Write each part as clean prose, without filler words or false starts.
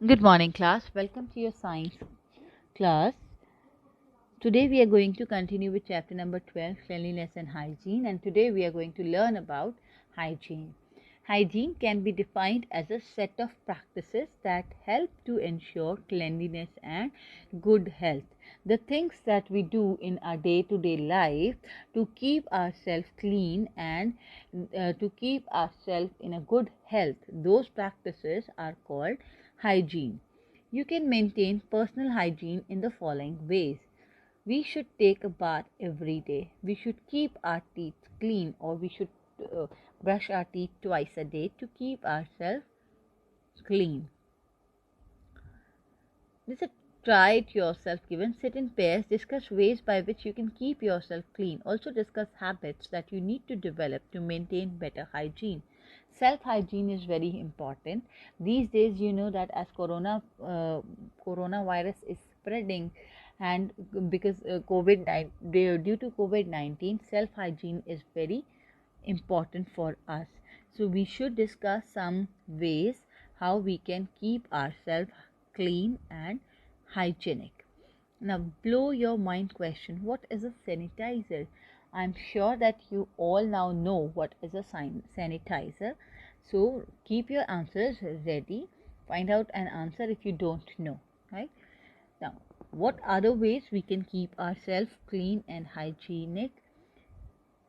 Good morning, class. Welcome to your science class. Today we are going to continue with chapter number 12, cleanliness and hygiene, and today we are going to learn about hygiene. Hygiene can be defined as a set of practices that help to ensure cleanliness and good health. The things that we do in our day-to-day life to keep ourselves clean and to keep ourselves in a good health, those practices are called hygiene. You can maintain personal hygiene in the following ways. We should take a bath every day. We should keep our teeth clean, or we should uh, brush our teeth twice a day to keep ourselves clean. This is a try it yourself given. Sit in pairs, discuss ways by which you can keep yourself clean. Also discuss habits that you need to develop to maintain better hygiene. Self hygiene is very important. These days, you know that as coronavirus is spreading, and because due to COVID-19, self hygiene is very important for us. So we should discuss some ways how we can keep ourselves clean and hygienic. Now, blow your mind question: what is a sanitizer? I'm sure that you all now know what is a sanitizer. So keep your answers ready. Find out an answer if you don't know. Right now, what other ways we can keep ourselves clean and hygienic?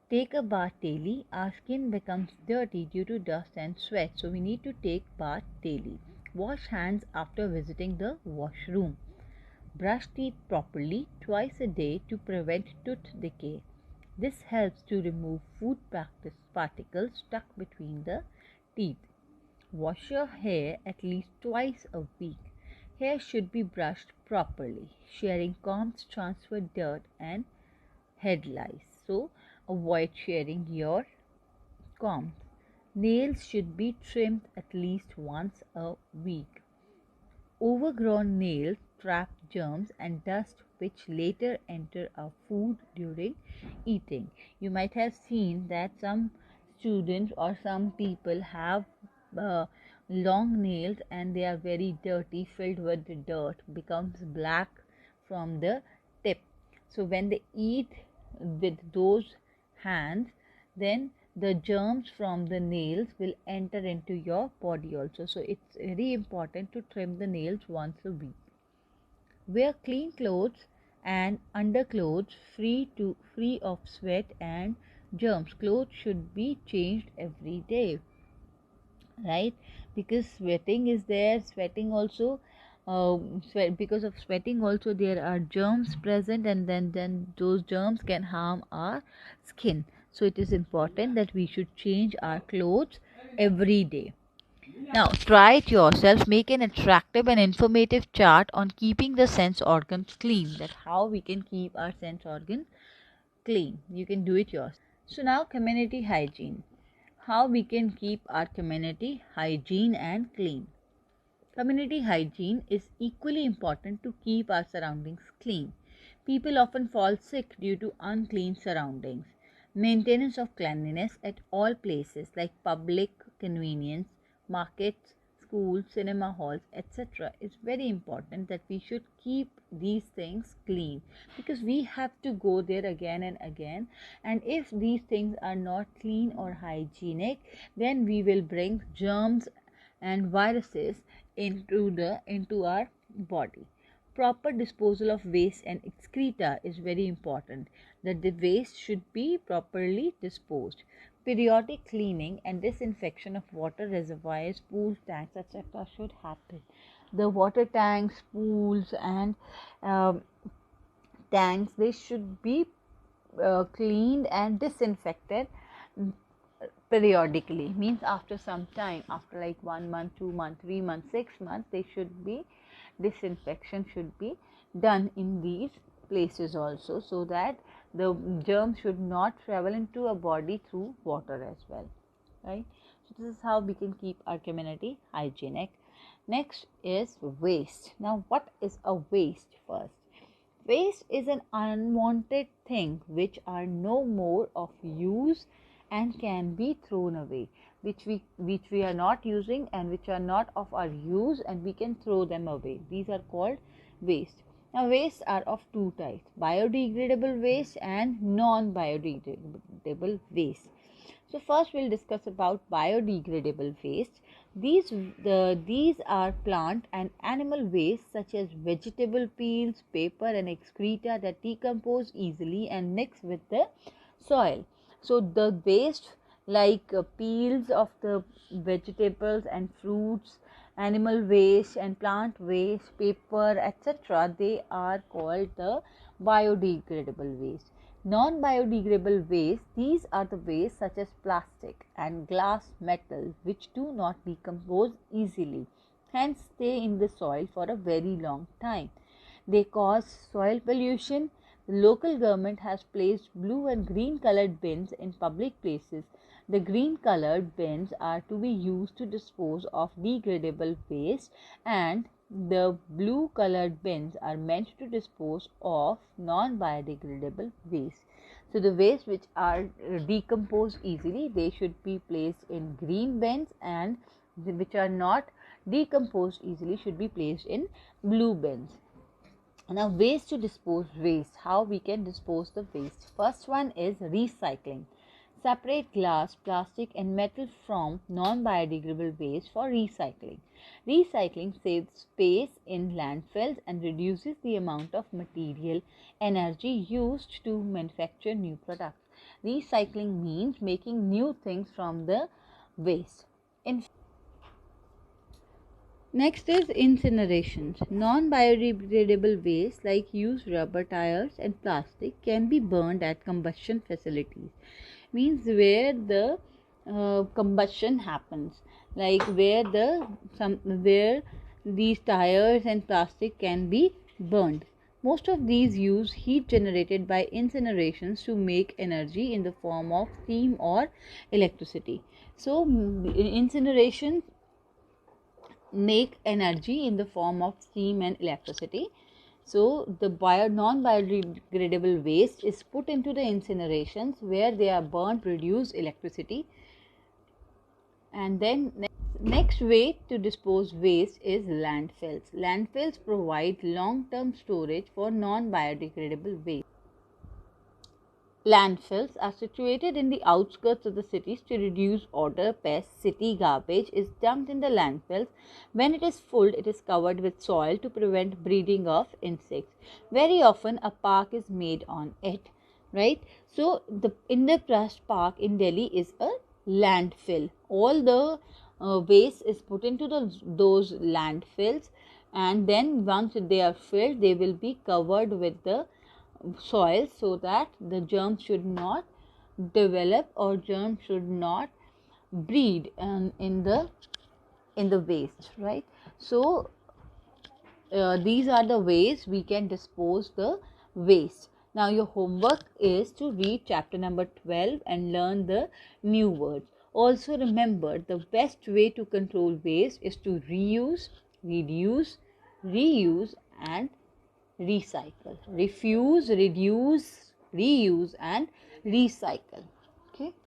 Take a bath daily. Our skin becomes dirty due to dust and sweat, so we need to take bath daily. Wash hands after visiting the washroom. Brush teeth properly twice a day to prevent tooth decay. This helps to remove food particles stuck between the teeth. Wash your hair at least twice a week. Hair should be brushed properly. Sharing combs transfer dirt and head lice, so avoid sharing your combs. Nails should be trimmed at least once a week. Overgrown nails trap germs and dust which later enter our food during eating. You might have seen that some students or some people have uh, long nails and they are very dirty, filled with the dirt, becomes black from the tip. So when they eat with those hands, then the germs from the nails will enter into your body also. So it's very important to trim the nails once a week. Wear clean clothes and underclothes free of sweat and germs. Clothes should be changed every day, right? Because sweating is there, sweating also because of sweating also there are germs present, and then those germs can harm our skin. So it is important that we should change our clothes every day. Now try it yourself. Make an attractive and informative chart on keeping the sense organs clean, that how we can keep our sense organs clean. You can do it yourself. So now, community hygiene, how we can keep our community hygiene and clean. Community hygiene is equally important to keep our surroundings clean. People often fall sick due to unclean surroundings. Maintenance of cleanliness at all places like public convenience, markets, schools, cinema halls, etc. is very important, that we should keep these things clean, because we have to go there again and again, and if these things are not clean or hygienic, then we will bring germs and viruses into our body. Proper disposal of waste and excreta is very important, that the waste should be properly disposed. Periodic cleaning and disinfection of water reservoirs, pools, tanks, etc. should happen. The water tanks, pools, and um, tanks, they should be cleaned and disinfected periodically. Means after some time, after like 1 month, 2 months, 3 months, 6 months, they should be disinfection should be done in these places also, so that the germs should not travel into a body through water as well, right? So this is how we can keep our community hygienic. Next is waste. Now what is a waste? First, waste is an unwanted thing which are no more of use and can be thrown away. which we are not using and which are not of our use, and we can throw them away. These are called waste. Now wastes are of two types: biodegradable waste and non-biodegradable waste. So first we'll discuss about biodegradable waste. These are plant and animal waste such as vegetable peels, paper and excreta that decompose easily and mix with the soil. So the waste like peels of the vegetables and fruits, animal waste and plant waste, paper, etc., they are called the biodegradable waste. Non-biodegradable waste, these are the waste such as plastic and glass metals which do not decompose easily, hence stay in the soil for a very long time. They cause soil pollution. The local government has placed blue and green colored bins in public places. The green colored bins are to be used to dispose of degradable waste, and the blue colored bins are meant to dispose of non-biodegradable waste. So the waste which are decomposed easily, they should be placed in green bins, and which are not decomposed easily should be placed in blue bins. Now ways to dispose waste, how we can dispose the waste. First one is recycling. Separate glass, plastic and metal from non-biodegradable waste for recycling. Recycling saves space in landfills and reduces the amount of material energy used to manufacture new products. Recycling means making new things from the waste. Next is incinerations. Non-biodegradable waste like used rubber, tires and plastic can be burned at combustion facilities. Means where the combustion happens, like where these tires and plastic can be burned. Most of these use heat generated by incinerations to make energy in the form of steam or electricity. So incineration make energy in the form of steam and electricity. So the non-biodegradable waste is put into the incinerations where they are burnt, produce electricity. And then next way to dispose waste is landfills. Landfills provide long-term storage for non-biodegradable waste. Landfills are situated in the outskirts of the cities to reduce odor, pests. City garbage is dumped in the landfills. When it is full, it is covered with soil to prevent breeding of insects. Very often, a park is made on it, right? So, the Indraprasth Park in Delhi is a landfill. All the waste is put into those landfills, and then once they are filled, they will be covered with the soil so that the germs should not develop or germs should not breed in the waste, right? So these are the ways we can dispose the waste. Now your homework is to read chapter number 12 and learn the new words. Also remember, the best way to control waste is to reuse, reduce, reuse and recycle. Refuse, reduce, reuse and recycle. Okay.